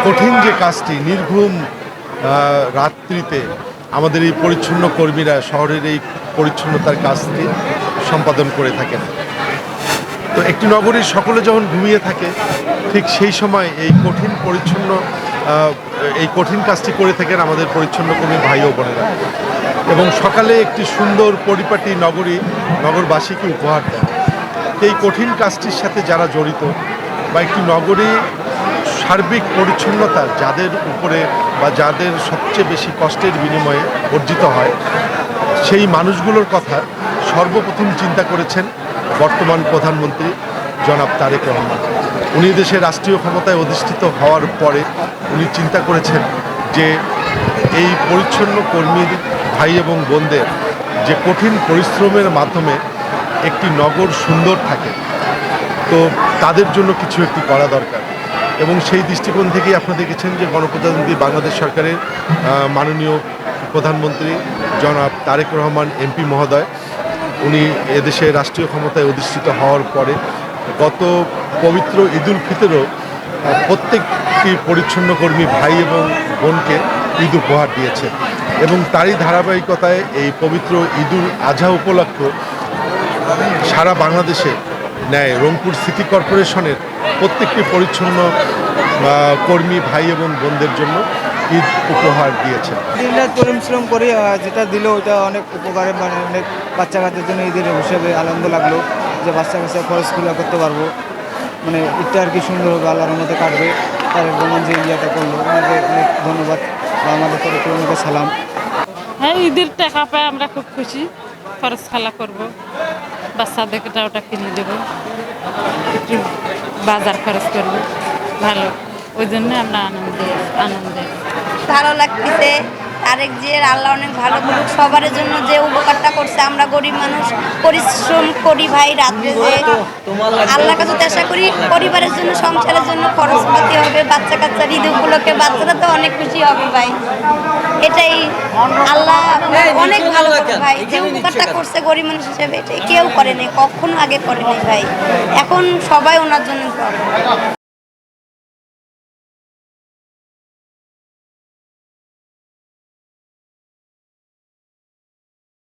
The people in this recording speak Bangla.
কঠিন যে কাজটি নির্ঘুম রাত্রিতে আমাদের এই পরিচ্ছন্ন কর্মীরা শহরের এই পরিচ্ছন্নতার কাজটি সম্পাদন করে থাকেন। তো একটি নগরীর সকলে যখন ঘুমিয়ে থাকে ঠিক সেই সময় এই কঠিন কাজটি করে থাকেন আমাদের পরিচ্ছন্ন কর্মী ভাই ও বোনেরা, এবং সকালে একটি সুন্দর পরিপাটি নগরবাসীকে উপহার দেয়। এই কঠিন কাজটির সাথে যারা জড়িত বা একটি নগরী সার্বিক পরিচ্ছন্নতা যাদের উপরে বা যাদের সবচেয়ে বেশি কষ্টের বিনিময়ে অর্জিত হয়, সেই মানুষগুলোর কথা সর্বপ্রথম চিন্তা করেছেন বর্তমান প্রধানমন্ত্রী জনাব তারেক রহমান। উনি দেশের রাষ্ট্রীয় ক্ষমতায় অধিষ্ঠিত হওয়ার পরে উনি চিন্তা করেছেন যে এই পরিচ্ছন্ন কর্মীর ভাই এবং বোনদের যে কঠিন পরিশ্রমের মাধ্যমে একটি নগর সুন্দর থাকে, তো তাদের জন্য কিছু একটি করা দরকার। এবং সেই দৃষ্টিকোণ থেকেই আপনারা দেখেছেন যে গণপ্রজাতন্ত্রী বাংলাদেশ সরকারের মাননীয় প্রধানমন্ত্রী জনাব তারেক রহমান এমপি মহোদয়, উনি এদেশে রাষ্ট্রীয় ক্ষমতায় অধিষ্ঠিত হওয়ার পরে গত পবিত্র ঈদুল ফিতরও প্রত্যেকটি পরিচ্ছন্ন কর্মী ভাই এবং বোনকে ঈদ উপহার দিয়েছে। এবং তারই ধারাবাহিকতায় এই পবিত্র ঈদুল আজহা উপলক্ষে সারা বাংলাদেশে ন্যায় রংপুর সিটি কর্পোরেশনের প্রত্যেকটি পরিচ্ছন্ন কর্মী ভাই এবং বোনদের জন্য ঈদ উপহার দিয়েছে। দিনরাত পরিশ্রম করে যেটা দিল ওইটা অনেক উপকারে, মানে অনেক বাচ্চা কাচ্চার জন্য ঈদের হিসেবে আনন্দ লাগলো যে বাচ্চা কাচ্চা খরচগুলো করতে পারবো, মানে ঈদটা আর কি সুন্দর হবে, আল্লাহর মধ্যে কাটবে। তারেক রহমান যে ইয়েটা করলো ওনাকে অনেক ধন্যবাদ বা আমাদের তরফ থেকে ওনাকে সালাম। হ্যাঁ, ঈদের টাকা পাই আমরা খুব খুশি, খরচ খালা করবো, বাচ্চাদেরকে ওটা কিনে দেবো, একটু বাজার খরচ করবো, ভালো, ওই জন্য আমরা আনন্দে ভালো লাগতেছে। তারেক জিয়ার আল্লাহ অনেক ভালো করুক, সবার জন্য যে উপকারটা করছে। আমরা গরিব মানুষ পরিশ্রম করি ভাই, রাত্রে যে আল্লাহ কাছে চেষ্টা করি পরিবারের জন্য, সংসারের জন্য খরচপাতি হবে, বাচ্চা কাচ্চার ঈদ উপলক্ষে বাচ্চারা তো অনেক খুশি হবে ভাই। এটাই আল্লাহ অনেক ভালো করবে ভাই, যে উপকারটা করছে গরিব মানুষ হিসেবে এটাই কেউ করে নাই, কখনো আগে করে নাই ভাই। এখন সবাই ওনার জন্য